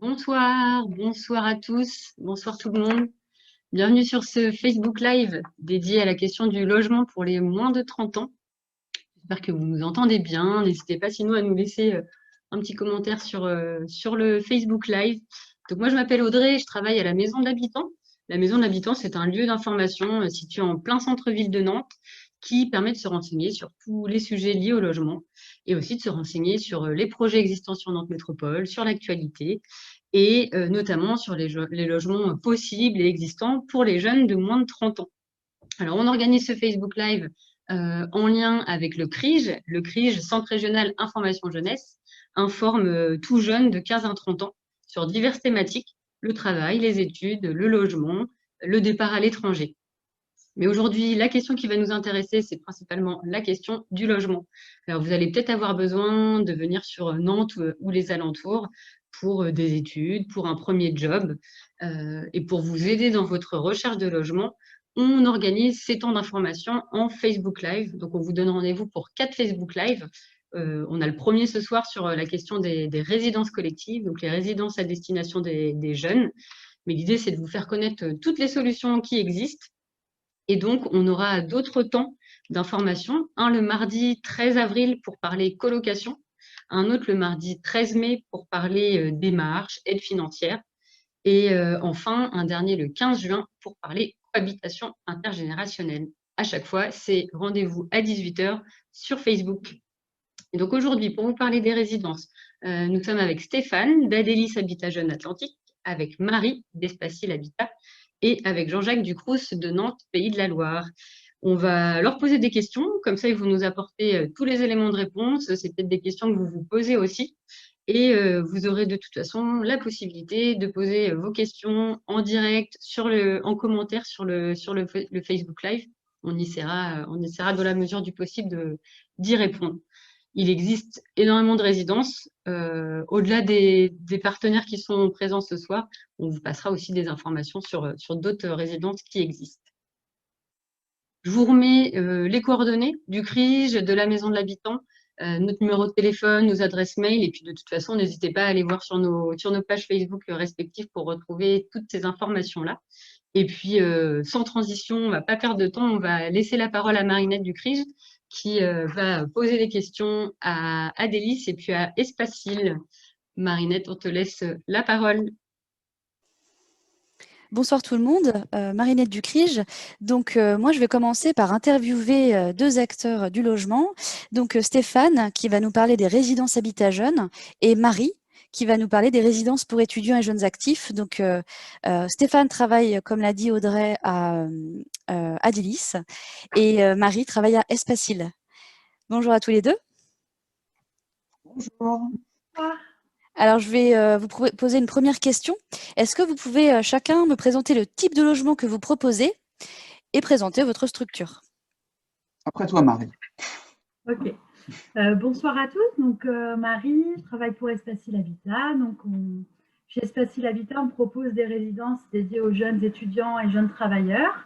Bonsoir à tous, bonsoir tout le monde. Bienvenue sur ce Facebook Live dédié à la question du logement pour les moins de 30 ans. J'espère que vous nous entendez bien. N'hésitez pas sinon à nous laisser un petit commentaire sur le Facebook Live. Donc moi je m'appelle Audrey, je travaille à la Maison de l'Habitant. La Maison de l'Habitant, c'est un lieu d'information situé en plein centre-ville de Nantes qui permet de se renseigner sur tous les sujets liés au logement et aussi de se renseigner sur les projets existants sur Nantes Métropole, sur l'actualité et notamment sur les logements possibles et existants pour les jeunes de moins de 30 ans. Alors, on organise ce Facebook Live en lien avec le CRIJ. Le CRIJ, Centre Régional Information Jeunesse, informe tout jeune de 15 à 30 ans sur diverses thématiques, le travail, les études, le logement, le départ à l'étranger. Mais aujourd'hui, la question qui va nous intéresser, c'est principalement la question du logement. Alors, vous allez peut-être avoir besoin de venir sur Nantes ou les alentours pour des études, pour un premier job. Et pour vous aider dans votre recherche de logement, on organise ces temps d'information en Facebook Live. Donc, on vous donne rendez-vous pour 4 Facebook Live. On a le premier ce soir sur la question des résidences collectives, donc les résidences à destination des jeunes. Mais l'idée, c'est de vous faire connaître toutes les solutions qui existent. Et donc, on aura d'autres temps d'information. Un le mardi 13 avril pour parler colocation, un autre le mardi 13 mai pour parler démarches, aide financière, et enfin, un dernier le 15 juin pour parler cohabitation intergénérationnelle. À chaque fois, c'est rendez-vous à 18 h sur Facebook. Et donc aujourd'hui, pour vous parler des résidences, nous sommes avec Stéphane d'Adélis Habitat Jeune Atlantique, avec Marie d'Espacil Habitat et avec Jean-Jacques Ducrousse de Nantes, Pays de la Loire. On va leur poser des questions, comme ça ils vont nous apporter tous les éléments de réponse. C'est peut-être des questions que vous vous posez aussi. Et vous aurez de toute façon la possibilité de poser vos questions en direct, en commentaire sur le Facebook Live. On essaiera dans la mesure du possible d'y répondre. Il existe énormément de résidences. Au-delà des partenaires qui sont présents ce soir, on vous passera aussi des informations sur d'autres résidences qui existent. Je vous remets les coordonnées du CRIJ, de la Maison de l'Habitant, notre numéro de téléphone, nos adresses mail. Et puis de toute façon, n'hésitez pas à aller voir sur nos pages Facebook respectives pour retrouver toutes ces informations-là. Et puis, sans transition, on ne va pas perdre de temps, on va laisser la parole à Marinette du CRIJ qui va poser des questions à Adélis et puis à Espacil. Marinette, on te laisse la parole. Bonsoir tout le monde, Marinette Ducrige. Donc moi je vais commencer par interviewer deux acteurs du logement. Donc Stéphane qui va nous parler des résidences habitat jeunes et Marie qui va nous parler des résidences pour étudiants et jeunes actifs. Donc Stéphane travaille, comme l'a dit Audrey, à Adélis et Marie travaille à Espacil. Bonjour à tous les deux. Bonjour. Alors, je vais vous poser une première question. Est-ce que vous pouvez chacun me présenter le type de logement que vous proposez et présenter votre structure? Après toi, Marie. Ok. Bonsoir à tous. Donc, Marie, je travaille pour Espacil Habitat. Donc, chez Espacil Habitat, on propose des résidences dédiées aux jeunes étudiants et jeunes travailleurs.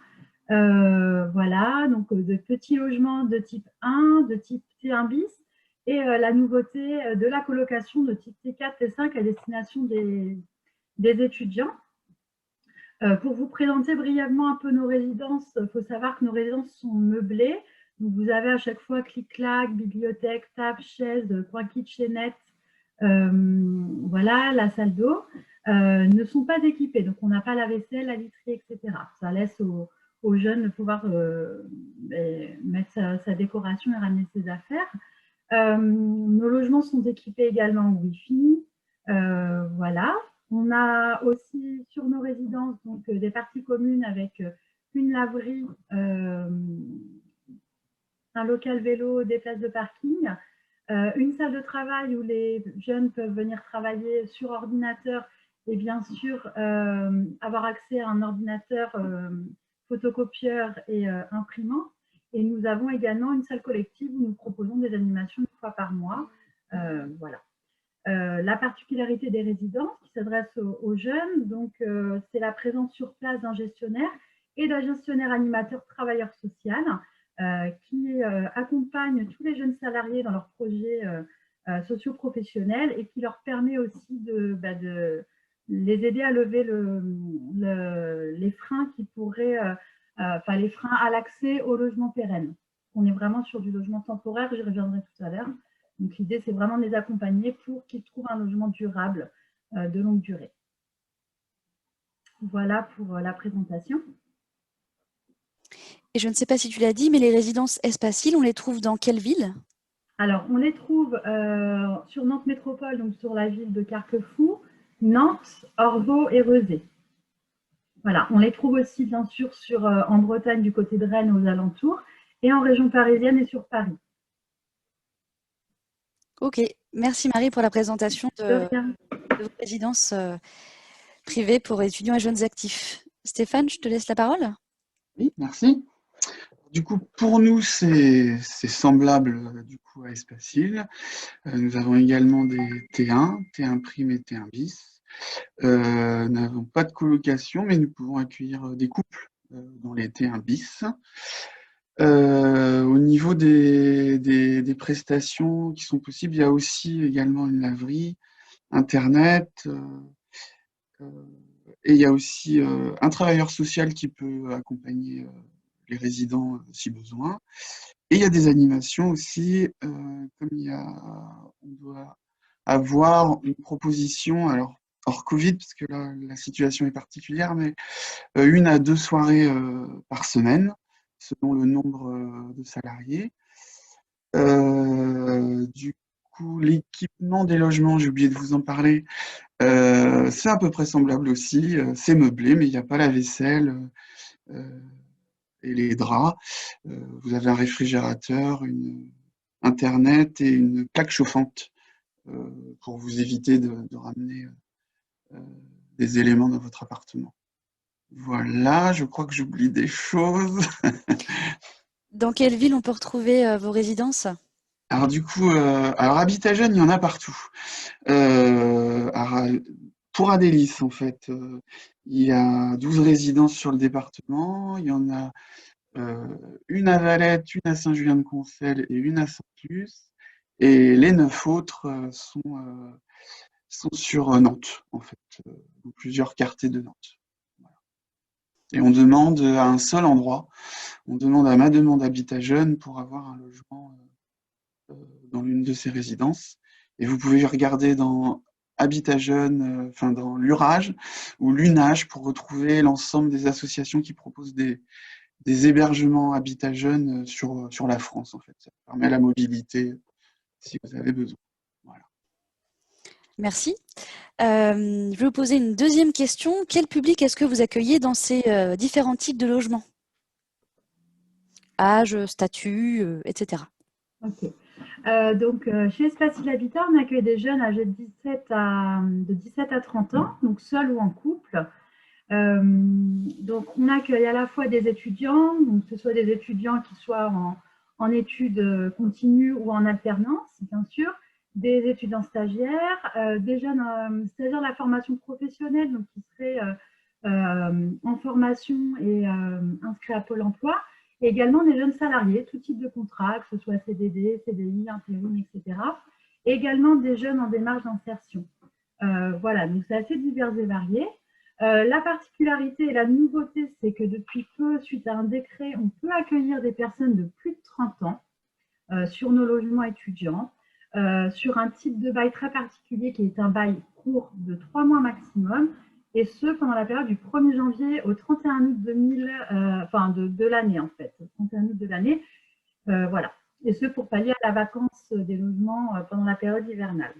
Voilà, donc de petits logements de type 1, de type T1 bis, et la nouveauté de la colocation de type T4, T5 à destination des étudiants. Pour vous présenter brièvement un peu nos résidences, il faut savoir que nos résidences sont meublées. Donc vous avez à chaque fois clic-clac, bibliothèque, table, chaise, coin kitchenette, voilà, la salle d'eau. Ne sont pas équipées, donc on n'a pas la vaisselle, la literie, etc. Ça laisse aux jeunes de pouvoir mettre sa décoration et ramener ses affaires. Nos logements sont équipés également en Wi-Fi. Voilà. On a aussi sur nos résidences donc, des parties communes avec une laverie, un local vélo, des places de parking, une salle de travail où les jeunes peuvent venir travailler sur ordinateur et bien sûr avoir accès à un ordinateur photocopieur et imprimant. Et nous avons également une salle collective où nous proposons des animations une fois par mois. Voilà. La particularité des résidences qui s'adressent aux jeunes, donc c'est la présence sur place d'un gestionnaire et d'un gestionnaire animateur travailleur social qui accompagne tous les jeunes salariés dans leurs projets socio-professionnels et qui leur permet aussi les aider à lever les freins qui pourraient, enfin les freins à l'accès au logement pérenne. On est vraiment sur du logement temporaire, j'y reviendrai tout à l'heure. Donc l'idée, c'est vraiment de les accompagner pour qu'ils trouvent un logement durable de longue durée. Voilà pour la présentation. Et je ne sais pas si tu l'as dit, mais les résidences Espace-Île, on les trouve dans quelle ville? Alors, on les trouve sur Nantes Métropole, donc sur la ville de Carquefou, Nantes, Orvaux et Rezé. Voilà, on les trouve aussi bien sûr en Bretagne du côté de Rennes aux alentours et en région parisienne et sur Paris. Ok, merci Marie pour la présentation de vos résidences privées pour étudiants et jeunes actifs. Stéphane, je te laisse la parole. Oui, merci. Du coup, pour nous, c'est semblable du coup à Espace-Île. Nous avons également des T1, T1 prime et T1 bis. Nous n'avons pas de colocation, mais nous pouvons accueillir des couples dans les T1 bis. Au niveau des prestations qui sont possibles, il y a aussi également une laverie, Internet, et il y a aussi un travailleur social qui peut accompagner les résidents si besoin. Et il y a des animations aussi, comme on doit avoir une proposition, alors hors Covid, parce que là, la situation est particulière, mais 1 à 2 soirées par semaine, selon le nombre de salariés. Du coup, l'équipement des logements, j'ai oublié de vous en parler, c'est à peu près semblable aussi. C'est meublé, mais il n'y a pas la vaisselle et les draps. Vous avez un réfrigérateur, Internet et une plaque chauffante pour vous éviter de ramener des éléments dans votre appartement. Voilà, je crois que j'oublie des choses. Dans quelle ville on peut retrouver vos résidences? Alors du coup, Habitat Jeune, il y en a partout. Alors, pour Adélis, en fait, il y a 12 résidences sur le département. Il y en a une à Valette, une à Saint-Julien-de-Concelles et une à Saint-Luce. Et les 9 autres sont sur Nantes, en fait, dans plusieurs quartiers de Nantes. Voilà. Et on demande à un seul endroit, on demande à Ma Demande Habitat Jeune pour avoir un logement dans l'une de ces résidences. Et vous pouvez regarder dans Habitat Jeune, enfin dans l'Urage ou l'Unage pour retrouver l'ensemble des associations qui proposent des hébergements Habitat Jeune sur la France, en fait. Ça permet la mobilité si vous avez besoin. Voilà. Merci. Je vais vous poser une deuxième question. Quel public est-ce que vous accueillez dans ces différents types de logements? Âge, statut, etc. Ok. Donc, chez Espace-Île Habitat, on accueille des jeunes âgés de 17 à 30 ans, donc seuls ou en couple. Donc, on accueille à la fois des étudiants, donc que ce soit des étudiants qui soient en études continues ou en alternance, bien sûr, des étudiants stagiaires, des jeunes stagiaires de la formation professionnelle, donc qui seraient en formation et inscrits à Pôle emploi, et également des jeunes salariés, tout type de contrat, que ce soit CDD, CDI, intérim, etc. Et également des jeunes en démarche d'insertion. Voilà, donc c'est assez divers et varié. La particularité et la nouveauté, c'est que depuis peu, suite à un décret, on peut accueillir des personnes de plus de 30 ans sur nos logements étudiants, sur un type de bail très particulier qui est un bail court de 3 mois maximum, et ce, pendant la période du 1er janvier au 31 août 2000, de l'année en fait, 31 août de l'année, voilà. Et ce, pour pallier à la vacance des logements pendant la période hivernale.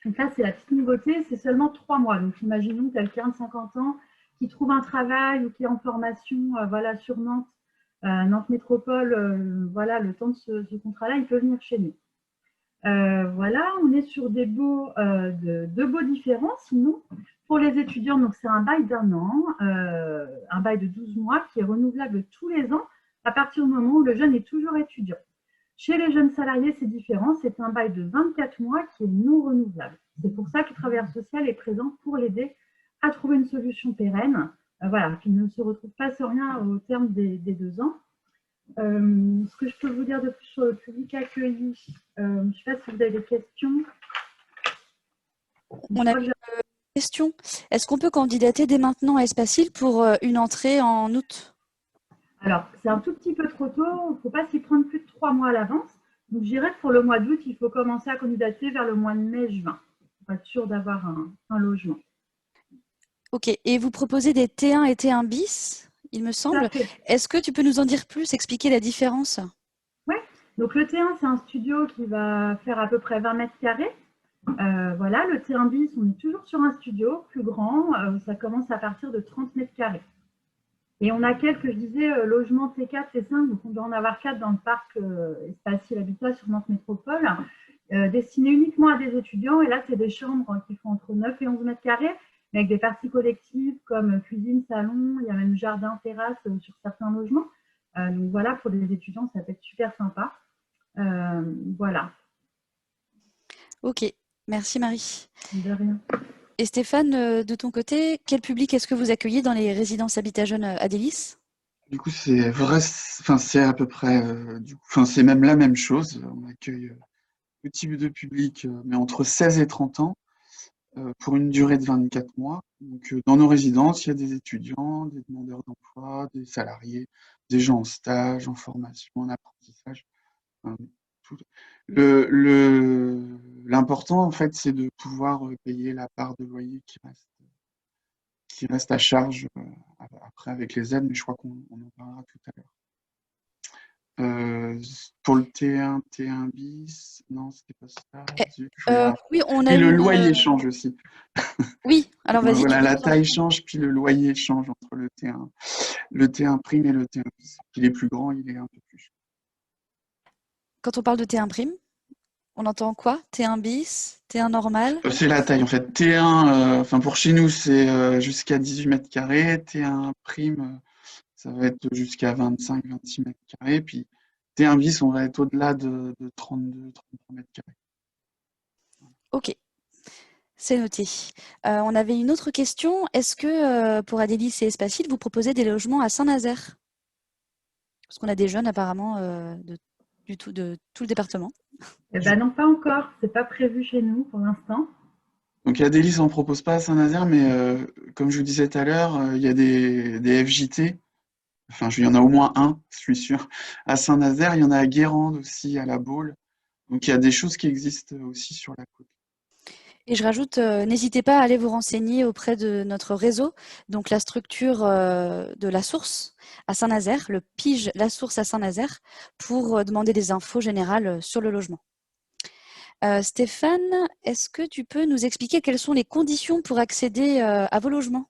Donc là, c'est la petite nouveauté, c'est seulement 3 mois. Donc imaginons quelqu'un de 50 ans qui trouve un travail ou qui est en formation voilà, sur Nantes, Nantes Métropole, voilà, le temps de ce contrat-là, il peut venir chez nous. Voilà, on est sur des baux de baux différents. Sinon, pour les étudiants, donc c'est un bail d'1 an, un bail de 12 mois qui est renouvelable tous les ans à partir du moment où le jeune est toujours étudiant. Chez les jeunes salariés, c'est différent. C'est un bail de 24 mois qui est non renouvelable. C'est pour ça que le travailleur social est présent pour l'aider à trouver une solution pérenne, voilà, qu'il ne se retrouve pas sans rien au terme des 2 ans. Ce que je peux vous dire de plus sur le public accueilli, je ne sais pas si vous avez des questions. On a vu question. Est-ce qu'on peut candidater dès maintenant à Espacil pour une entrée en août? Alors, c'est un tout petit peu trop tôt. Il ne faut pas s'y prendre plus de 3 mois à l'avance. Donc, je dirais que pour le mois d'août, il faut commencer à candidater vers le mois de mai-juin pour être sûr d'avoir un logement. Ok. Et vous proposez des T1 et T1 bis, il me Tout à semble. fait. Est-ce que tu peux nous en dire plus, expliquer la différence? Ouais. Donc, le T1, c'est un studio qui va faire à peu près 20 mètres carrés. Voilà, le T1 bis, on est toujours sur un studio plus grand. Ça commence à partir de 30 mètres carrés. Et on a quelques, je disais, logements T4, T5, donc on doit en avoir 4 dans le parc Espacil Habitat sur Nantes Métropole, destinés uniquement à des étudiants. Et là, c'est des chambres qui font entre 9 et 11 mètres carrés, mais avec des parties collectives comme cuisine, salon, il y a même jardin, terrasse sur certains logements. Donc voilà, pour les étudiants, ça peut être super sympa. Voilà. Ok, merci Marie. De rien. Et Stéphane, de ton côté, quel public est-ce que vous accueillez dans les résidences Habitat Jeunes à Délices? Du coup, c'est vrai, enfin, c'est à peu près, enfin, c'est même la même chose. On accueille tout type de public, mais entre 16 et 30 ans, pour une durée de 24 mois. Donc, dans nos résidences, il y a des étudiants, des demandeurs d'emploi, des salariés, des gens en stage, en formation, en apprentissage. Enfin, tout. L'important, en fait, c'est de pouvoir payer la part de loyer qui reste à charge après avec les aides, mais je crois qu'on en parlera tout à l'heure. Pour le T1, T1 bis, non, c'était pas ça. Oui, on a Et le une. loyer change aussi. Oui, alors vas-y, tu Voilà, peux la nous en taille change, puis le loyer change entre le T1 prime et le T1 bis. Il est plus grand, il est un peu plus cher. Quand on parle de T1 prime, on entend quoi? T1 bis, T1 normal? C'est la taille en fait. T1, enfin pour chez nous, c'est jusqu'à 18 mètres carrés. T1 prime, ça va être jusqu'à 25-26 mètres carrés. Puis T1 bis, on va être au-delà de 32-33 mètres carrés. Ok, c'est noté. On avait une autre question. Est-ce que pour Adélis et Espacil, vous proposez des logements à Saint-Nazaire? Parce qu'on a des jeunes apparemment de tout le département. Eh ben non, pas encore. C'est pas prévu chez nous pour l'instant. Donc Adélis, on ne propose pas à Saint-Nazaire, mais comme je vous disais tout à l'heure, il y a des FJT. Enfin, il y en a au moins un, je suis sûr. À Saint-Nazaire, il y en a à Guérande aussi, à La Baule. Donc il y a des choses qui existent aussi sur la côte. Et je rajoute, n'hésitez pas à aller vous renseigner auprès de notre réseau, donc la structure de La Source à Saint-Nazaire, le PIGE La Source à Saint-Nazaire, pour demander des infos générales sur le logement. Stéphane, est-ce que tu peux nous expliquer quelles sont les conditions pour accéder à vos logements?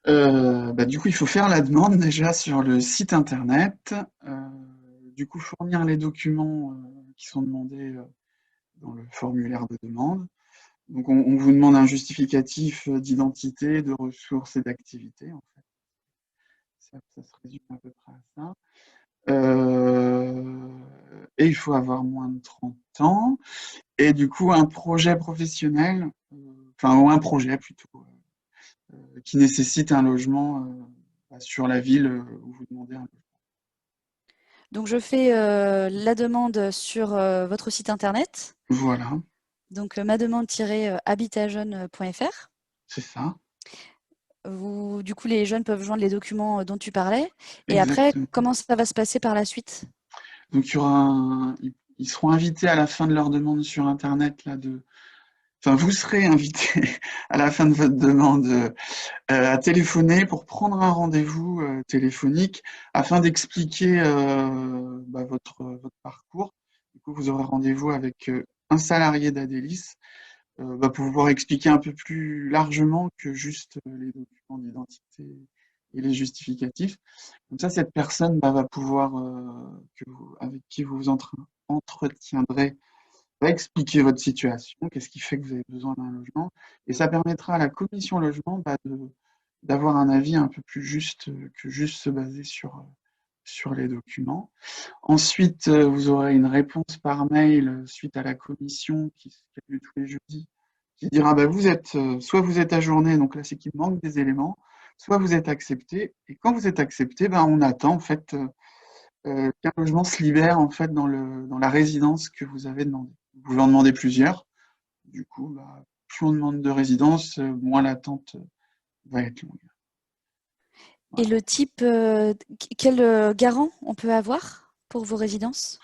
Du coup, il faut faire la demande déjà sur le site internet. Du coup, fournir les documents qui sont demandés dans le formulaire de demande. Donc, on vous demande un justificatif d'identité, de ressources et d'activité, en fait. Ça se résume à peu près à ça. Et il faut avoir moins de 30 ans. Et du coup, un projet professionnel, ou un projet plutôt, qui nécessite un logement sur la ville où vous demandez un logement. Donc je fais la demande sur votre site internet, Voilà, donc mademande-habitatjeune.fr. c'est ça, Du coup, les jeunes peuvent joindre les documents dont tu parlais. Et après, exactement. comment ça va se passer par la suite? Donc, il y aura ils seront invités à la fin de leur demande sur Internet, enfin, vous serez invités à la fin de votre demande à téléphoner pour prendre un rendez-vous téléphonique afin d'expliquer votre parcours. Du coup, vous aurez rendez-vous avec un salarié d'Adélis pour pouvoir expliquer un peu plus largement que juste les documents d'identité et les justificatifs. Comme ça, cette personne va pouvoir, avec qui vous vous entretiendrez, va expliquer votre situation, qu'est-ce qui fait que vous avez besoin d'un logement, et ça permettra à la commission logement d'avoir un avis un peu plus juste que juste se baser sur les documents. Ensuite, vous aurez une réponse par mail suite à la commission qui a lieu tous les jeudis, qui dira soit vous êtes ajourné, donc là c'est qu'il manque des éléments, soit vous êtes accepté, et quand vous êtes accepté, on attend en fait qu'un logement se libère en fait dans la résidence que vous avez demandé. Vous pouvez en demander plusieurs. Du coup, plus on demande de résidence, moins l'attente va être longue. Et le type, quel garant on peut avoir pour vos résidences?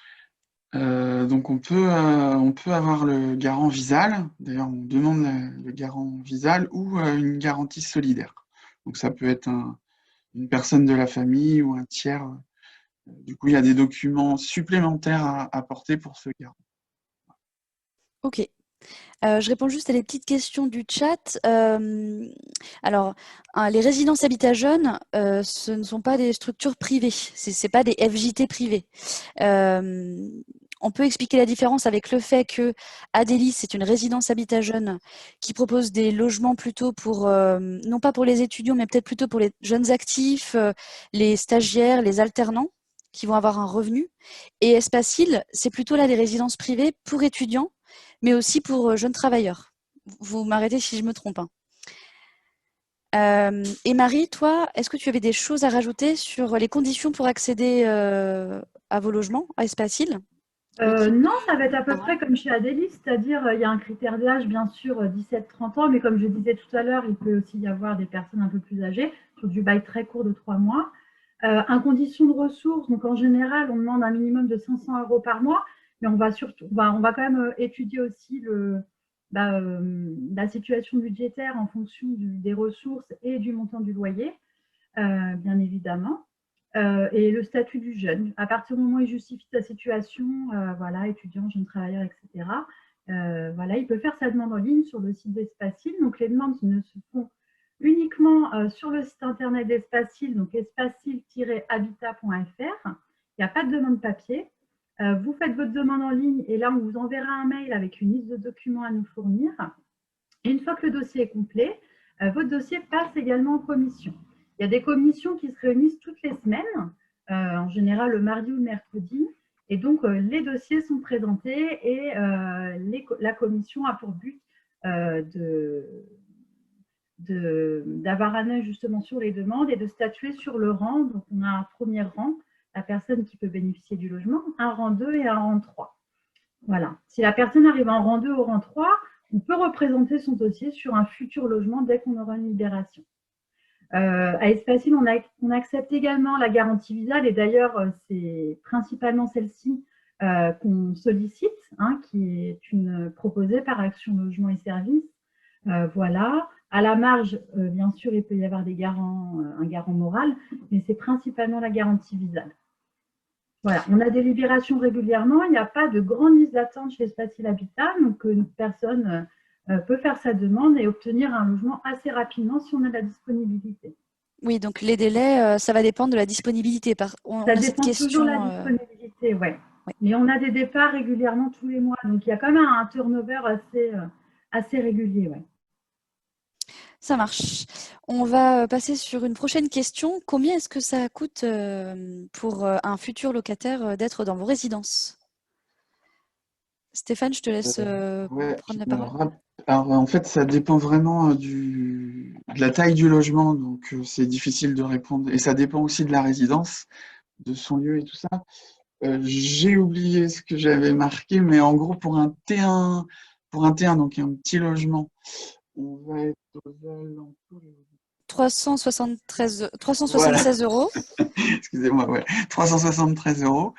Donc on peut avoir le garant Visal. D'ailleurs, on demande le garant Visal ou une garantie solidaire. Donc ça peut être une personne de la famille ou un tiers. Du coup, il y a des documents supplémentaires à apporter pour ce garant. Ok. Je réponds juste à les petites questions du chat. Alors, les résidences habitat jeunes, ce ne sont pas des structures privées, ce n'est pas des FJT privés. On peut expliquer la différence avec le fait que Adélis, c'est une résidence habitat jeune qui propose des logements plutôt pour, non pas pour les étudiants, mais peut-être plutôt pour les jeunes actifs, les stagiaires, les alternants, qui vont avoir un revenu. Et Espacil, c'est plutôt là des résidences privées pour étudiants, mais aussi pour jeunes travailleurs. Vous m'arrêtez si je me trompe. Et Marie, toi, est-ce que tu avais des choses à rajouter sur les conditions pour accéder à vos logements, à Espacil? Non, ça va être à peu près comme chez Adélis, c'est-à-dire il y a un critère d'âge, bien sûr, 17-30 ans, mais comme je disais tout à l'heure, il peut aussi y avoir des personnes un peu plus âgées, sur du bail très court de 3 mois. En condition de ressources, donc en général, on demande un minimum de 500 € par mois, mais on va quand même étudier aussi la situation budgétaire en fonction des ressources et du montant du loyer, bien évidemment. Et le statut du jeune. À partir du moment où il justifie sa situation, voilà, étudiant, jeune travailleur, etc., voilà, il peut faire sa demande en ligne sur le site d'Espacil. Donc, les demandes ne se font uniquement sur le site internet d'Espacil, donc espacil-habitat.fr. Il n'y a pas de demande papier. Vous faites votre demande en ligne et là, on vous enverra un mail avec une liste de documents à nous fournir. Et une fois que le dossier est complet, votre dossier passe également en commission. Il y a des commissions qui se réunissent toutes les semaines, en général le mardi ou le mercredi. Et donc, les dossiers sont présentés et la commission a pour but d'avoir un œil justement sur les demandes et de statuer sur le rang. Donc, on a un premier rang, la personne qui peut bénéficier du logement, un rang 2 et un rang 3. Voilà. Si la personne arrive en rang 2 ou rang 3, on peut représenter son dossier sur un futur logement dès qu'on aura une libération. À Espacil, on accepte également la garantie Visal et d'ailleurs, c'est principalement celle-ci qu'on sollicite, qui est proposée par Action Logement et Services. Voilà. À la marge, bien sûr, il peut y avoir un garant moral, mais c'est principalement la garantie Visal. Voilà, on a des libérations régulièrement, il n'y a pas de grande liste d'attente chez Espacil Habitat, donc une personne peut faire sa demande et obtenir un logement assez rapidement si on a la disponibilité. Oui, donc les délais, ça va dépendre de la disponibilité. Ça dépend toujours de la disponibilité, ouais. Mais on a des départs régulièrement tous les mois, donc il y a quand même un turnover assez régulier, ouais. Ça marche. On va passer sur une prochaine question. Combien est-ce que ça coûte pour un futur locataire d'être dans vos résidences? Stéphane, je te laisse prendre la parole. Alors, en fait, ça dépend vraiment de la taille du logement, donc c'est difficile de répondre. Et ça dépend aussi de la résidence, de son lieu et tout ça. J'ai oublié ce que j'avais marqué, mais en gros, pour un T1, donc un petit logement, on va être aux alentours. 376 Voilà. €. Excusez-moi, ouais. 373 €.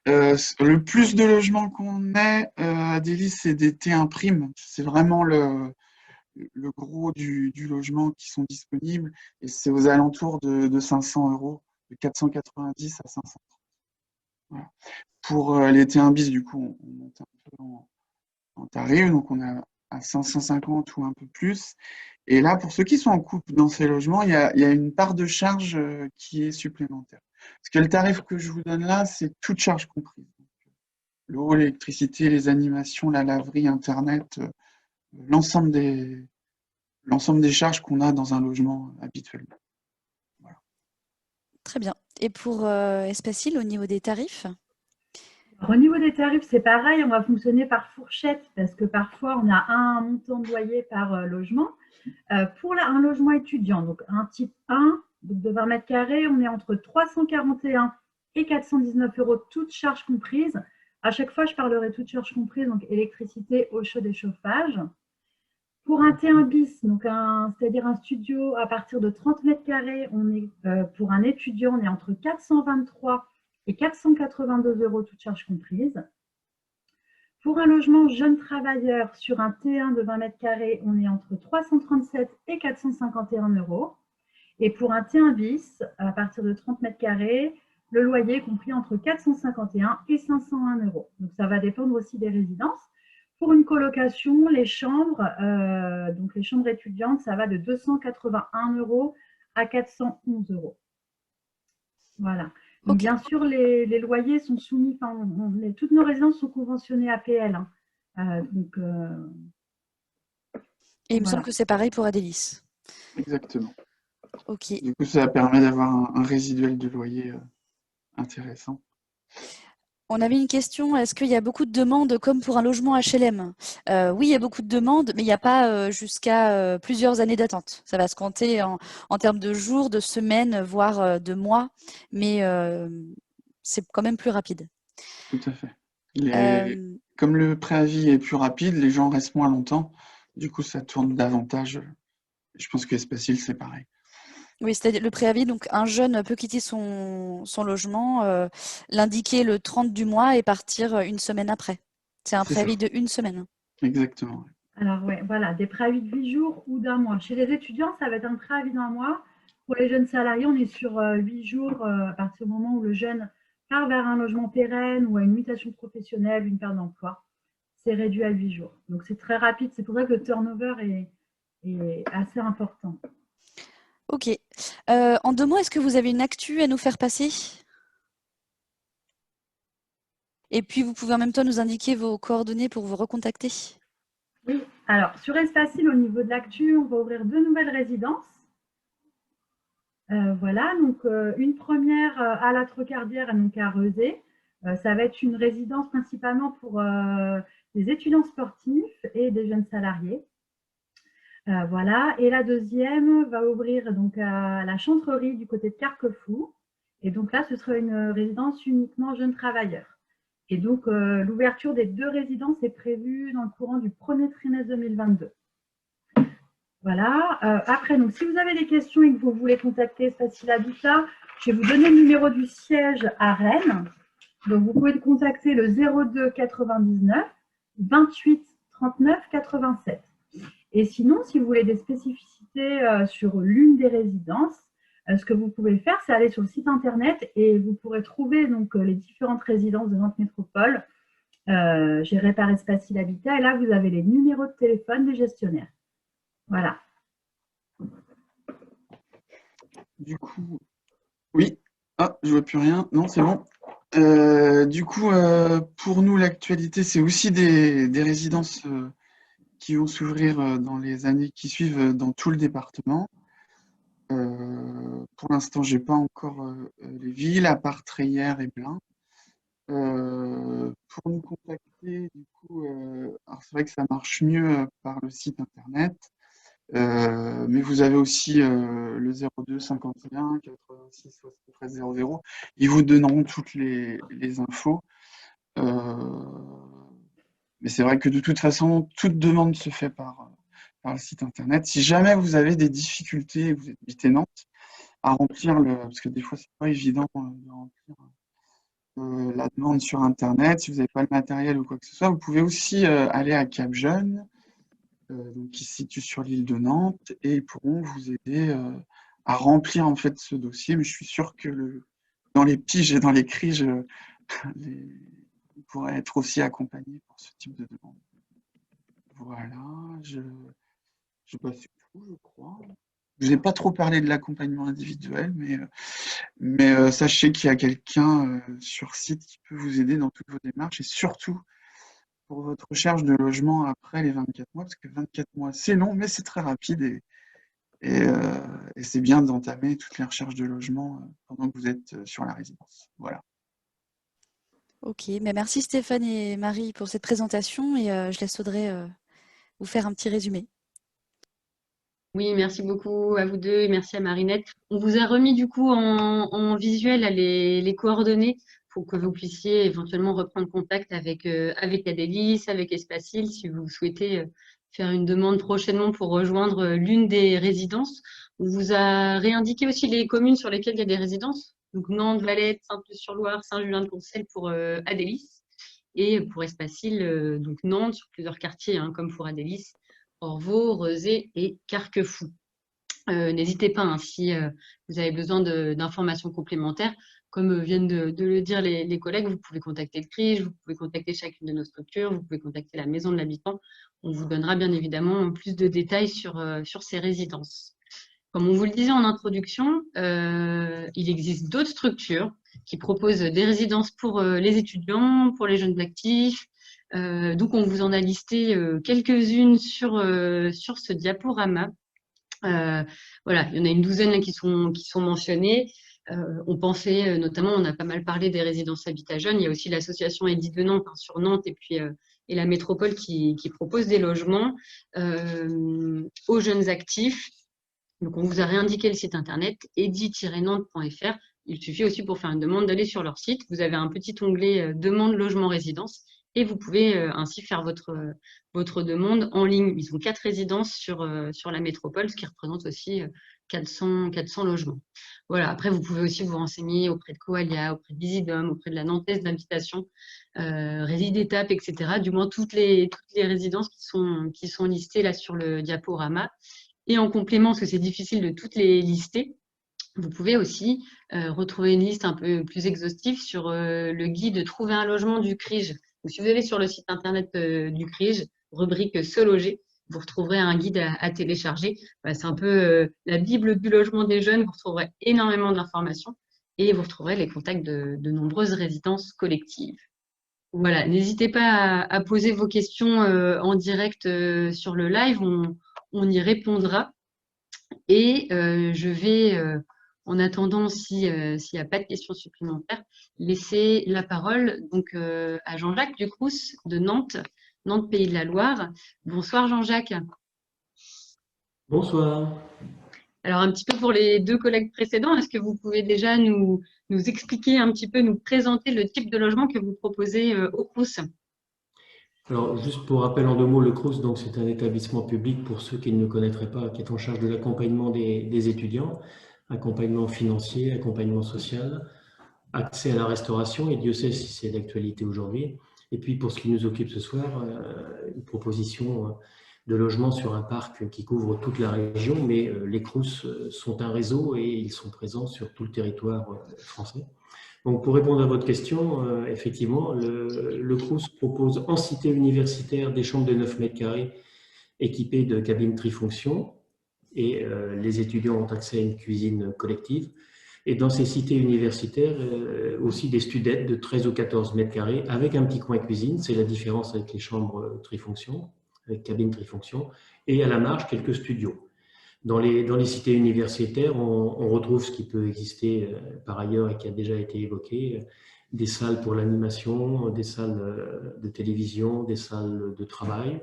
Le plus de logements qu'on ait à Délis, c'est des T1 prime. C'est vraiment le gros du logement qui sont disponibles. Et c'est aux alentours de 500 €, de 490 à 530. Voilà. Pour les T1 bis, du coup, on monte un peu en tarif. Donc, on a à 550 ou un peu plus. Et là, pour ceux qui sont en couple dans ces logements, il y a une part de charge qui est supplémentaire. Parce que le tarif que je vous donne là, c'est toute charge comprise. L'eau, l'électricité, les animations, la laverie, Internet, l'ensemble des charges qu'on a dans un logement habituellement. Voilà. Très bien. Et pour Espacil, au niveau des tarifs? Au niveau des tarifs, c'est pareil, on va fonctionner par fourchette parce que parfois, on a un montant de loyer par logement. Pour un logement étudiant, donc un type 1, donc de 20 mètres carrés, on est entre 341 et 419 €, toutes charges comprises. À chaque fois, je parlerai toutes charges comprises, donc électricité, eau chaude et chauffage. Pour un T1 bis, donc c'est-à-dire un studio à partir de 30 mètres carrés, pour un étudiant, on est entre 423 et 482 euros, toutes charges comprises. Pour un logement jeune travailleur sur un T1 de 20 mètres carrés, on est entre 337 et 451 euros. Et pour un T1 bis, à partir de 30 mètres carrés, le loyer est compris entre 451 et 501 euros. Donc ça va dépendre aussi des résidences. Pour une colocation, les chambres, donc les chambres étudiantes, ça va de 281 euros à 411 euros. Voilà. Donc, Ok. bien sûr, les loyers sont soumis, toutes nos résidences sont conventionnées APL. Hein. Et il me Voilà. semble que c'est pareil pour Adélis. Exactement. Ok. Du coup, ça permet d'avoir un résiduel de loyer intéressant. On avait une question, est-ce qu'il y a beaucoup de demandes comme pour un logement HLM? Oui, il y a beaucoup de demandes, mais il n'y a pas jusqu'à plusieurs années d'attente. Ça va se compter en termes de jours, de semaines, voire de mois, mais c'est quand même plus rapide. Tout à fait. Comme le préavis est plus rapide, les gens restent moins longtemps. Du coup, ça tourne davantage. Je pense que Espacil, c'est pareil. Oui, c'est-à-dire le préavis, donc un jeune peut quitter son logement, l'indiquer le 30 du mois et partir une semaine après. C'est un C'est ça. préavis de une semaine. Exactement. Alors, ouais, voilà, des préavis de 8 jours ou d'un mois. Chez les étudiants, ça va être un préavis d'un mois. Pour les jeunes salariés, on est sur 8 jours à partir du moment où le jeune part vers un logement pérenne ou à une mutation professionnelle, une perte d'emploi. C'est réduit à 8 jours. Donc, c'est très rapide. C'est pour ça que le turnover est assez important. Ok. En 2 mots, est-ce que vous avez une actu à nous faire passer? Et puis, vous pouvez en même temps nous indiquer vos coordonnées pour vous recontacter. Oui, alors sur Espacil, au niveau de l'actu, on va ouvrir 2 nouvelles résidences. Voilà, donc une première à la Trocardière, donc à Rezé. Ça va être une résidence principalement pour des étudiants sportifs et des jeunes salariés. Voilà, et la deuxième va ouvrir donc à la Chantrerie du côté de Carquefou. Et donc là, ce sera une résidence uniquement jeunes travailleurs. Et donc, l'ouverture des 2 résidences est prévue dans le courant du premier trimestre 2022. Voilà. Après, donc, si vous avez des questions et que vous voulez contacter Espacil Habitat, je vais vous donner le numéro du siège à Rennes. Donc, vous pouvez contacter le 02 99 28 39 87. Et sinon, si vous voulez des spécificités sur l'une des résidences, ce que vous pouvez faire, c'est aller sur le site internet et vous pourrez trouver donc les différentes résidences de Nantes Métropole gérées par Espacil Habitat. Et là, vous avez les numéros de téléphone des gestionnaires. Voilà. Du coup, oui. Ah, je vois plus rien. Non, c'est bon. Du coup, pour nous, l'actualité, c'est aussi des résidences qui vont s'ouvrir dans les années qui suivent dans tout le département. Pour l'instant, j'ai pas encore les villes, à part Treillères et Blain. Pour nous contacter, du coup, alors c'est vrai que ça marche mieux par le site internet, mais vous avez aussi le 02 51 86 73 00. Ils vous donneront toutes les infos. Mais c'est vrai que de toute façon, toute demande se fait par le site internet. Si jamais vous avez des difficultés, vous habitez Nantes, à remplir parce que des fois c'est pas évident de remplir la demande sur internet, si vous n'avez pas le matériel ou quoi que ce soit, vous pouvez aussi aller à Cap Jeune, donc qui se situe sur l'île de Nantes, et ils pourront vous aider à remplir en fait ce dossier. Mais je suis sûr que dans les piges et dans les criges, vous pourrez être aussi accompagné pour ce type de demande. Voilà, je passe tout, je crois. Je n'ai pas trop parlé de l'accompagnement individuel, mais sachez qu'il y a quelqu'un sur site qui peut vous aider dans toutes vos démarches et surtout pour votre recherche de logement après les 24 mois, parce que 24 mois, c'est long, mais c'est très rapide et c'est bien d'entamer toutes les recherches de logement pendant que vous êtes sur la résidence. Voilà. Ok, mais merci Stéphane et Marie pour cette présentation et je laisse Audrey vous faire un petit résumé. Oui, merci beaucoup à vous deux et merci à Marinette. On vous a remis du coup en visuel là, les coordonnées pour que vous puissiez éventuellement reprendre contact avec Adélis, avec Espacil, si vous souhaitez faire une demande prochainement pour rejoindre l'une des résidences. On vous a réindiqué aussi les communes sur lesquelles il y a des résidences. Donc Nantes, Valette, Sainte-Luce-sur-Loire, Saint-Julien-de-Concelles pour Adélis. Et pour Espacil, donc Nantes, sur plusieurs quartiers, hein, comme pour Adélis, Orvaux, Rezé et Carquefou. N'hésitez pas, hein, si vous avez besoin d'informations complémentaires. Comme viennent de le dire les collègues, vous pouvez contacter le CRIJ, vous pouvez contacter chacune de nos structures, vous pouvez contacter la Maison de l'Habitant. On vous donnera bien évidemment plus de détails sur ces résidences. Comme on vous le disait en introduction, il existe d'autres structures qui proposent des résidences pour les étudiants, pour les jeunes actifs. Donc, on vous en a listé quelques-unes sur ce diaporama. Voilà, il y en a une douzaine là, qui sont mentionnées. On pensait notamment, on a pas mal parlé des résidences Habitat Jeunes. Il y a aussi l'association Edith de Nantes, hein, sur Nantes et puis et la métropole qui propose des logements aux jeunes actifs. Donc, on vous a réindiqué le site internet edit-nantes.fr. Il suffit aussi pour faire une demande d'aller sur leur site. Vous avez un petit onglet demande logement résidence et vous pouvez ainsi faire votre demande en ligne. Ils ont 4 résidences sur la métropole, ce qui représente aussi 400 logements. Voilà. Après, vous pouvez aussi vous renseigner auprès de Coalia, auprès de Visidum, auprès de la Nantaise d'Habitation, Résidétape, etc. Du moins, toutes les résidences qui sont listées là sur le diaporama. Et en complément, parce que c'est difficile de toutes les lister, vous pouvez aussi retrouver une liste un peu plus exhaustive sur le guide Trouver un logement du CRIJ. Donc, si vous allez sur le site internet du CRIJ, rubrique Se loger, vous retrouverez un guide à télécharger. C'est un peu la Bible du logement des jeunes. Vous retrouverez énormément d'informations et vous retrouverez les contacts de nombreuses résidences collectives. Voilà, n'hésitez pas à poser vos questions en direct sur le live. On y répondra. Et je vais, en attendant, s'il n'y a pas de questions supplémentaires, laisser la parole donc, à Jean-Jacques Ducrousse de Nantes, Nantes Pays de la Loire. Bonsoir Jean-Jacques. Bonsoir. Alors un petit peu pour les 2 collègues précédents, est-ce que vous pouvez déjà nous expliquer un petit peu, nous présenter le type de logement que vous proposez au Crous? Alors, juste pour rappel en 2 mots, le Crous, donc, c'est un établissement public, pour ceux qui ne le connaîtraient pas, qui est en charge de l'accompagnement des étudiants, accompagnement financier, accompagnement social, accès à la restauration, et Dieu sait si c'est d'actualité aujourd'hui. Et puis, pour ce qui nous occupe ce soir, une proposition de logement sur un parc qui couvre toute la région, mais les Crous sont un réseau et ils sont présents sur tout le territoire français. Donc, pour répondre à votre question, effectivement, le Crous propose en cité universitaire des chambres de 9 mètres carrés équipées de cabines trifonction et les étudiants ont accès à une cuisine collective. Et dans ces cités universitaires, aussi des studettes de 13 ou 14 mètres carrés avec un petit coin cuisine. C'est la différence avec les chambres trifonction, avec cabine trifonction. Et à la marge, quelques studios. Dans les cités universitaires, on retrouve ce qui peut exister par ailleurs et qui a déjà été évoqué, des salles pour l'animation, des salles de télévision, des salles de travail.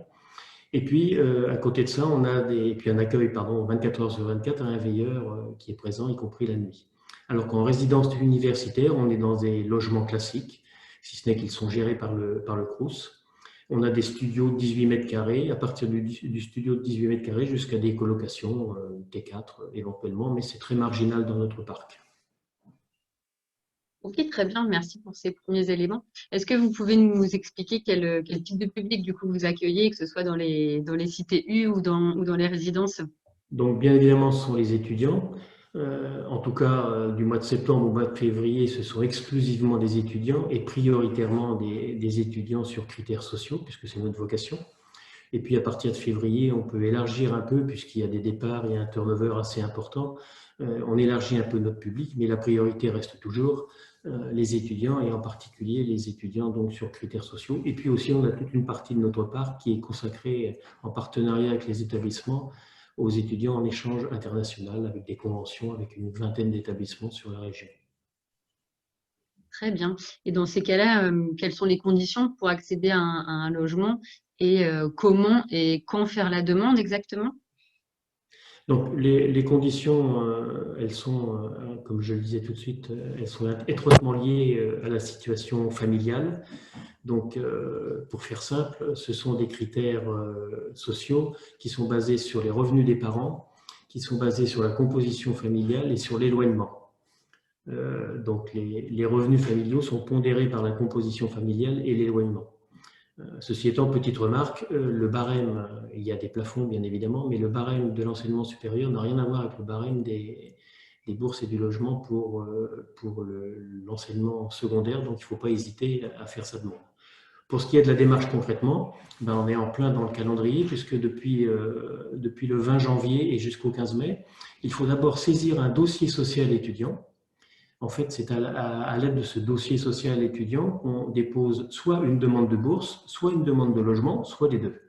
Et puis, à côté de ça, on a un accueil 24 heures sur 24, un veilleur qui est présent, y compris la nuit. Alors qu'en résidence universitaire, on est dans des logements classiques, si ce n'est qu'ils sont gérés par le Crous. On a des studios de 18 mètres carrés, à partir du studio de 18 mètres carrés jusqu'à des colocations, T4 éventuellement, mais c'est très marginal dans notre parc. Ok, très bien, merci pour ces premiers éléments. Est-ce que vous pouvez nous expliquer quel type de public du coup vous accueillez, que ce soit dans les cités U ou dans les résidences? Donc bien évidemment, ce sont les étudiants. En tout cas, du mois de septembre au mois de février, ce sont exclusivement des étudiants et prioritairement des étudiants sur critères sociaux, puisque c'est notre vocation. Et puis à partir de février, on peut élargir un peu, puisqu'il y a des départs, il y a un turnover assez important. On élargit un peu notre public, mais la priorité reste toujours les étudiants, et en particulier les étudiants donc, sur critères sociaux. Et puis aussi, on a toute une partie de notre parc qui est consacrée en partenariat avec les établissements aux étudiants en échange international, avec des conventions avec une vingtaine d'établissements sur la région. Très bien. Et dans ces cas-là, quelles sont les conditions pour accéder à un logement et comment et quand faire la demande exactement? Donc, les conditions, elles sont, comme je le disais tout de suite, elles sont étroitement liées à la situation familiale. Donc, pour faire simple, ce sont des critères sociaux qui sont basés sur les revenus des parents, qui sont basés sur la composition familiale et sur l'éloignement. Donc, les revenus familiaux sont pondérés par la composition familiale et l'éloignement. Ceci étant, petite remarque, le barème, il y a des plafonds bien évidemment, mais le barème de l'enseignement supérieur n'a rien à voir avec le barème des bourses et du logement pour l'enseignement secondaire, donc il ne faut pas hésiter à faire sa demande. Pour ce qui est de la démarche concrètement, ben on est en plein dans le calendrier puisque depuis le 20 janvier et jusqu'au 15 mai, il faut d'abord saisir un dossier social étudiant. En fait, c'est à l'aide de ce dossier social étudiant qu'on dépose soit une demande de bourse, soit une demande de logement, soit les deux.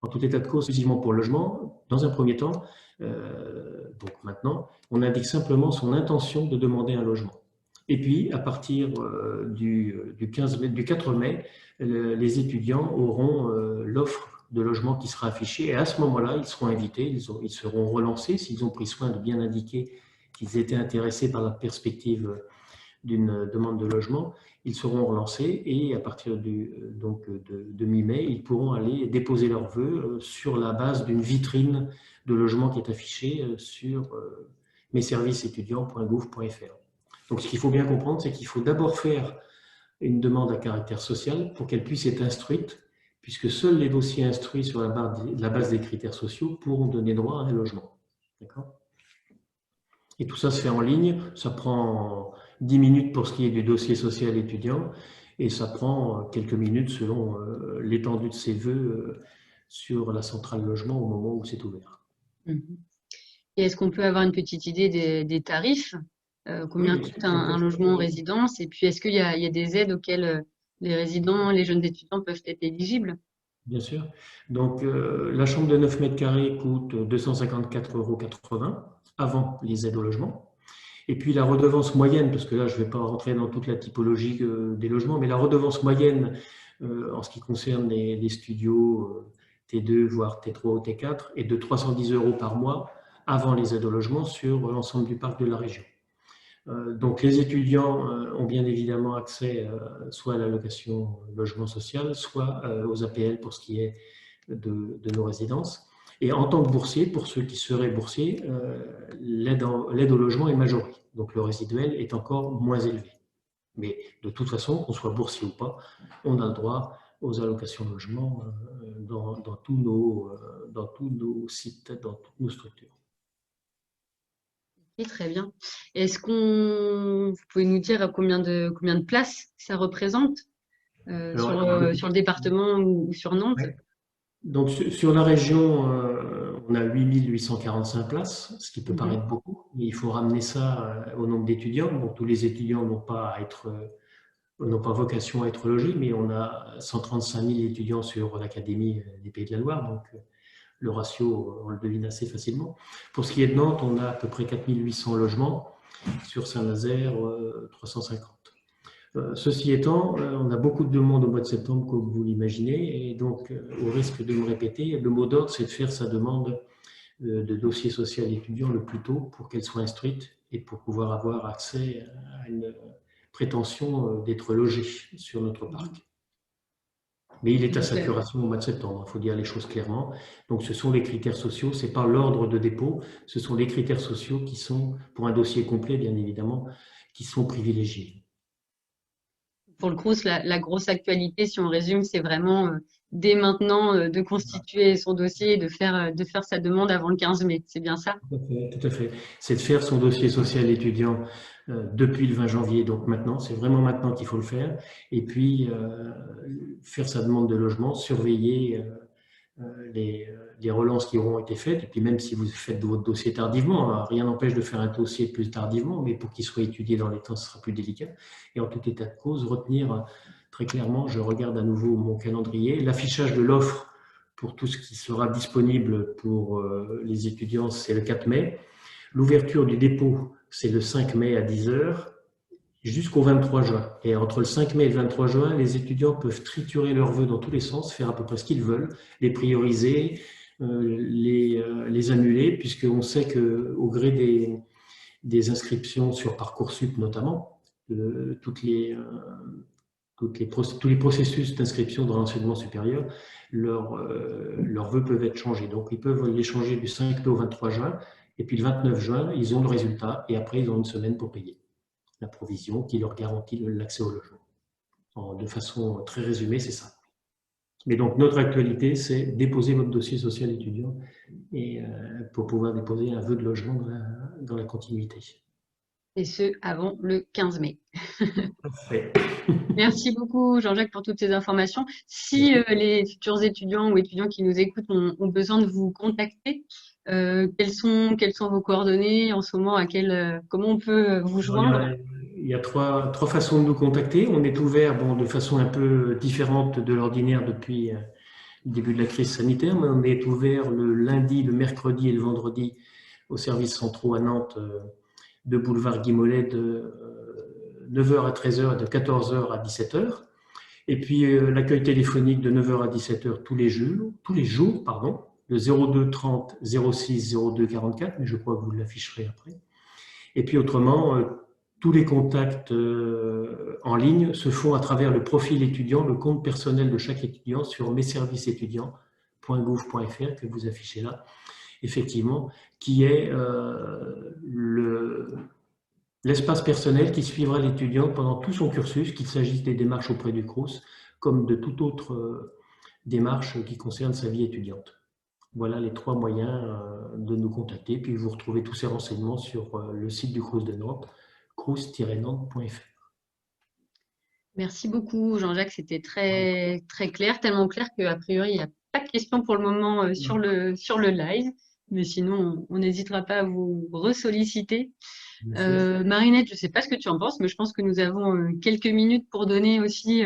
En tout état de cause, exclusivement pour le logement, dans un premier temps, donc maintenant, on indique simplement son intention de demander un logement. Et puis, à partir du 4 mai, les étudiants auront l'offre de logement qui sera affichée. Et à ce moment-là, ils seront invités, ils seront relancés s'ils ont pris soin de bien indiquer qu'ils étaient intéressés par la perspective d'une demande de logement. Ils seront relancés et à partir de mi-mai, ils pourront aller déposer leurs vœux sur la base d'une vitrine de logement qui est affichée sur messervicesétudiants.gouv.fr. Donc, ce qu'il faut bien comprendre, c'est qu'il faut d'abord faire une demande à caractère social pour qu'elle puisse être instruite, puisque seuls les dossiers instruits sur la base des critères sociaux pourront donner droit à un logement. D'accord ? Et tout ça se fait en ligne. Ça prend 10 minutes pour ce qui est du dossier social étudiant et ça prend quelques minutes selon l'étendue de ses vœux sur la centrale logement au moment où c'est ouvert. Et est-ce qu'on peut avoir une petite idée des tarifs ? Combien coûte un logement en résidence? Et puis, est-ce qu'il y a des aides auxquelles les résidents, les jeunes étudiants peuvent être éligibles? Bien sûr. Donc, la chambre de 9 mètres carrés coûte 254,80 € avant les aides au logement. Et puis, la redevance moyenne, parce que là, je ne vais pas rentrer dans toute la typologie des logements, mais la redevance moyenne en ce qui concerne les studios T2, voire T3 ou T4, est de 310 € par mois avant les aides au logement sur l'ensemble du parc de la région. Donc les étudiants ont bien évidemment accès soit à l'allocation logement social, soit aux APL pour ce qui est de nos résidences. Et en tant que boursier, pour ceux qui seraient boursiers, l'aide au logement est majorée. Donc le résiduel est encore moins élevé. Mais de toute façon, qu'on soit boursier ou pas, on a le droit aux allocations logement dans tous nos sites, dans toutes nos structures. Très bien. Est-ce vous pouvez nous dire combien de places ça représente sur le département ou sur Nantes? Ouais. Donc sur la région, on a 8845 places, ce qui peut paraître beaucoup, mais il faut ramener ça au nombre d'étudiants. Donc tous les étudiants n'ont pas vocation à être logés, mais on a 135 000 étudiants sur l'Académie des Pays de la Loire, donc le ratio, on le devine assez facilement. Pour ce qui est de Nantes, on a à peu près 4800 logements, sur Saint-Nazaire, 350. Ceci étant, on a beaucoup de demandes au mois de septembre, comme vous l'imaginez, et donc, au risque de me répéter, le mot d'ordre, c'est de faire sa demande de dossier social étudiant le plus tôt pour qu'elle soit instruite et pour pouvoir avoir accès à une prétention d'être logé sur notre parc. Mais il est à saturation au mois de septembre, il faut dire les choses clairement. Donc ce sont les critères sociaux, ce n'est pas l'ordre de dépôt, ce sont les critères sociaux qui sont, pour un dossier complet bien évidemment, qui sont privilégiés. Pour le Crous, la grosse actualité, si on résume, c'est vraiment dès maintenant de constituer son dossier et de faire sa demande avant le 15 mai. C'est bien ça? Tout à fait. C'est de faire son dossier social étudiant depuis le 20 janvier. Donc maintenant, c'est vraiment maintenant qu'il faut le faire. Et puis, faire sa demande de logement, surveiller les relances qui auront été faites. Et puis même si vous faites votre dossier tardivement, rien n'empêche de faire un dossier plus tardivement, mais pour qu'il soit étudié dans les temps, ce sera plus délicat. Et en tout état de cause, retenir très clairement, je regarde à nouveau mon calendrier, l'affichage de l'offre pour tout ce qui sera disponible pour les étudiants, c'est le 4 mai. L'ouverture du dépôt, c'est le 5 mai à 10 h jusqu'au 23 juin. Et entre le 5 mai et le 23 juin, les étudiants peuvent triturer leurs vœux dans tous les sens, faire à peu près ce qu'ils veulent, les prioriser, les annuler, puisqu'on sait qu'au gré des inscriptions sur Parcoursup notamment, tous les processus d'inscription dans l'enseignement supérieur, leurs vœux peuvent être changés. Donc, ils peuvent les changer du 5 mai au 23 juin, et puis le 29 juin, ils ont le résultat, et après, ils ont une semaine pour payer la provision qui leur garantit l'accès au logement. De façon très résumée, c'est ça. Mais donc, notre actualité, c'est déposer votre dossier social étudiant et pour pouvoir déposer un vœu de logement dans la continuité. Et ce, avant le 15 mai. Parfait. Merci beaucoup, Jean-Jacques, pour toutes ces informations. Si les futurs étudiants ou étudiants qui nous écoutent ont besoin de vous contacter, quelles sont vos coordonnées en ce moment, comment on peut vous joindre? Il y a trois façons de nous contacter. On est ouvert de façon un peu différente de l'ordinaire depuis le début de la crise sanitaire, mais on est ouvert le lundi, le mercredi et le vendredi aux services centraux à Nantes de boulevard Guy Mollet de 9h à 13h et de 14h à 17h. Et puis l'accueil téléphonique de 9h à 17h tous les jours, le 02 30 06 02 44, mais je crois que vous l'afficherez après. Et puis autrement, tous les contacts en ligne se font à travers le profil étudiant, le compte personnel de chaque étudiant sur messervicesétudiants.gouv.fr que vous affichez là, effectivement, qui est l'espace personnel qui suivra l'étudiant pendant tout son cursus, qu'il s'agisse des démarches auprès du Crous, comme de toute autre démarche qui concerne sa vie étudiante. Voilà les trois moyens de nous contacter. Puis vous retrouvez tous ces renseignements sur le site du Crous de Nantes, crous-nantes.fr. Merci beaucoup, Jean-Jacques. C'était très, très clair, tellement clair qu'a priori, il n'y a pas de questions pour le moment sur le live. Mais sinon, on n'hésitera pas à vous ressolliciter. Marinette, je ne sais pas ce que tu en penses, mais je pense que nous avons quelques minutes pour donner aussi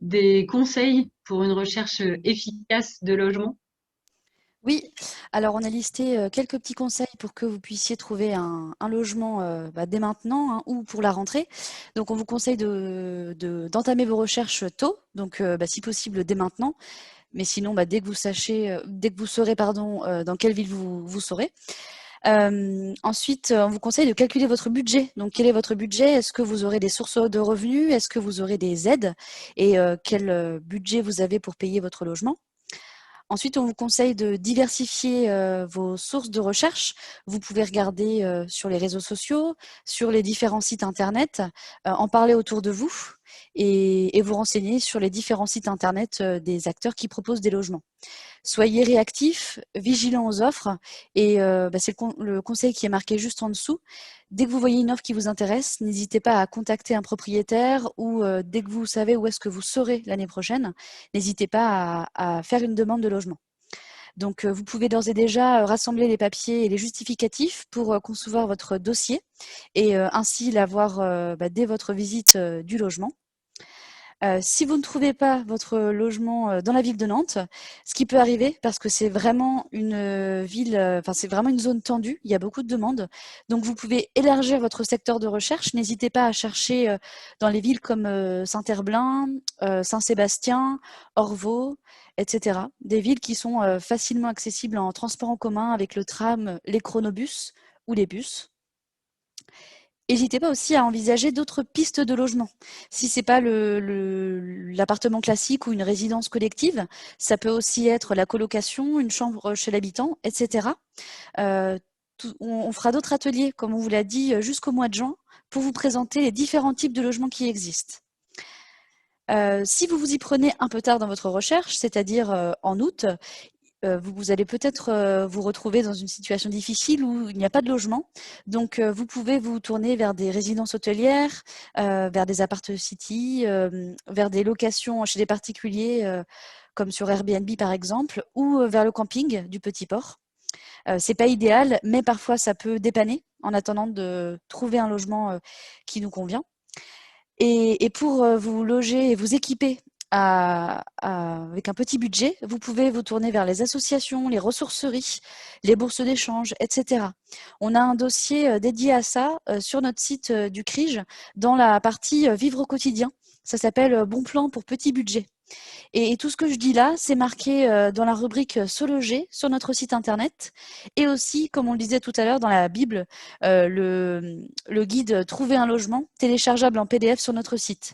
des conseils pour une recherche efficace de logement. Oui, alors on a listé quelques petits conseils pour que vous puissiez trouver un logement dès maintenant ou pour la rentrée. Donc on vous conseille d'entamer vos recherches tôt, donc si possible dès maintenant, mais sinon dès que vous saurez dans quelle ville vous serez. Ensuite, on vous conseille de calculer votre budget. Donc, quel est votre budget? Est-ce que vous aurez des sources de revenus? Est-ce que vous aurez des aides? Et quel budget vous avez pour payer votre logement? Ensuite, on vous conseille de diversifier vos sources de recherche. Vous pouvez regarder sur les réseaux sociaux, sur les différents sites internet, en parler autour de vous et vous renseigner sur les différents sites internet des acteurs qui proposent des logements. Soyez réactifs, vigilants aux offres et c'est le conseil qui est marqué juste en dessous. Dès que vous voyez une offre qui vous intéresse, n'hésitez pas à contacter un propriétaire ou dès que vous savez où est-ce que vous serez l'année prochaine, n'hésitez pas à faire une demande de logement. Donc, vous pouvez d'ores et déjà rassembler les papiers et les justificatifs pour concevoir votre dossier et ainsi l'avoir dès votre visite du logement. Si vous ne trouvez pas votre logement dans la ville de Nantes, ce qui peut arriver parce que c'est vraiment une ville, c'est vraiment une zone tendue, il y a beaucoup de demandes. Donc vous pouvez élargir votre secteur de recherche. N'hésitez pas à chercher dans les villes comme Saint-Herblain, Saint-Sébastien, Orvault, etc. Des villes qui sont facilement accessibles en transport en commun avec le tram, les chronobus ou les bus. N'hésitez pas aussi à envisager d'autres pistes de logement. Si ce n'est pas l'appartement classique ou une résidence collective, ça peut aussi être la colocation, une chambre chez l'habitant, etc. On fera d'autres ateliers, comme on vous l'a dit, jusqu'au mois de juin, pour vous présenter les différents types de logements qui existent. Si vous vous y prenez un peu tard dans votre recherche, c'est-à-dire en août, vous allez peut-être vous retrouver dans une situation difficile où il n'y a pas de logement. Donc, vous pouvez vous tourner vers des résidences hôtelières, vers des apart-city, vers des locations chez des particuliers, comme sur Airbnb par exemple, ou vers le camping du Petit Port. C'est pas idéal, mais parfois ça peut dépanner en attendant de trouver un logement qui nous convient. Et pour vous loger et vous équiper avec un petit budget, vous pouvez vous tourner vers les associations, les ressourceries, les bourses d'échange, etc. On a un dossier dédié à ça sur notre site du CRIJ dans la partie Vivre au quotidien. Ça s'appelle Bon plan pour petit budget. Et tout ce que je dis là, c'est marqué dans la rubrique Se loger sur notre site internet. Et aussi, comme on le disait tout à l'heure, dans la Bible, le guide Trouver un logement, téléchargeable en PDF sur notre site.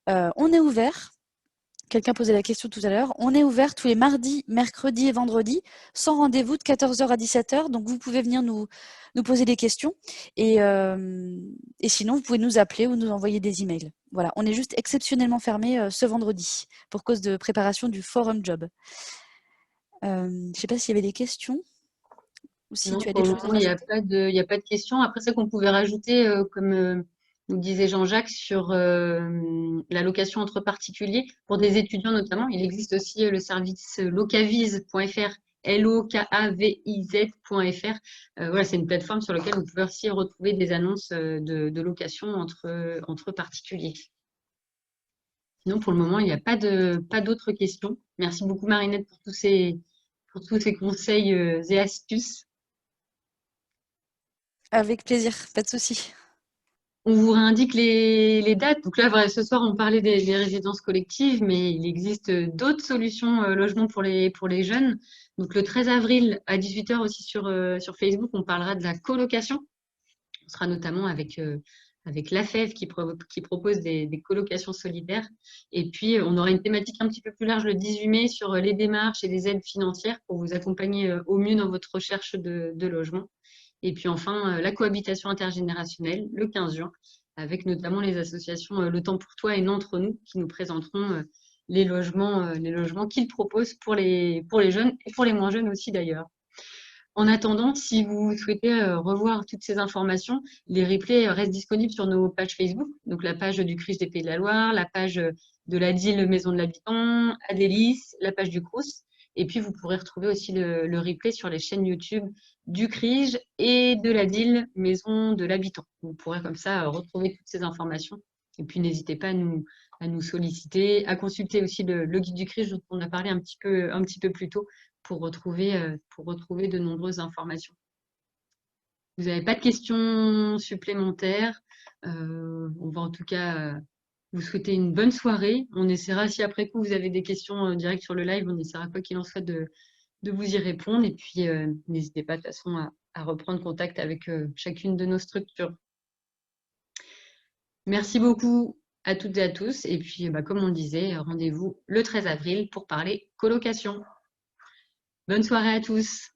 On est ouvert. Quelqu'un posait la question tout à l'heure. On est ouvert tous les mardis, mercredis et vendredis, sans rendez-vous de 14h à 17h. Donc, vous pouvez venir nous poser des questions. Et sinon, vous pouvez nous appeler ou nous envoyer des emails. Voilà, on est juste exceptionnellement fermé ce vendredi pour cause de préparation du Forum Job. Je ne sais pas s'il y avait des questions ou si Non, tu as pour des le choses à moment, il n'y a rajouter. il y a pas de questions. Après, c'est qu'on pouvait rajouter, comme nous disait Jean-Jacques, sur la location entre particuliers, pour des étudiants notamment. Il existe aussi le service locaviz.fr, lokaviz.fr. Voilà, c'est une plateforme sur laquelle vous pouvez aussi retrouver des annonces de location entre particuliers. Sinon, pour le moment, il n'y a pas d'autres questions. Merci beaucoup, Marinette, pour tous ces conseils et astuces. Avec plaisir, pas de souci. On vous réindique les dates. Donc là, voilà, ce soir, on parlait des résidences collectives, mais il existe d'autres solutions logement pour les jeunes. Donc le 13 avril à 18h aussi sur Facebook, on parlera de la colocation. On sera notamment avec l'AFEV qui propose des colocations solidaires. Et puis, on aura une thématique un petit peu plus large le 18 mai sur les démarches et les aides financières pour vous accompagner au mieux dans votre recherche de logement. Et puis enfin, la cohabitation intergénérationnelle le 15 juin, avec notamment les associations Le Temps pour Toi et N'entre Nous qui nous présenteront les logements qu'ils proposent pour les jeunes et pour les moins jeunes aussi d'ailleurs. En attendant, si vous souhaitez revoir toutes ces informations, les replays restent disponibles sur nos pages Facebook, donc la page du CRIJ des Pays de la Loire, la page de la DIL Maison de l'Habitant, Adélis, la page du CROUS. Et puis, vous pourrez retrouver aussi le replay sur les chaînes YouTube du CRIJ et de la DIL Maison de l'Habitant. Vous pourrez comme ça retrouver toutes ces informations. Et puis, n'hésitez pas à nous solliciter, à consulter aussi le guide du CRIJ dont on a parlé un petit peu plus tôt pour retrouver de nombreuses informations. Vous n'avez pas de questions supplémentaires. On va en tout cas vous souhaiter une bonne soirée. On essaiera, si après coup vous avez des questions directes sur le live, on essaiera quoi qu'il en soit de vous y répondre. Et puis, n'hésitez pas de toute façon à reprendre contact avec chacune de nos structures. Merci beaucoup à toutes et à tous. Et puis, comme on le disait, rendez-vous le 13 avril pour parler colocation. Bonne soirée à tous.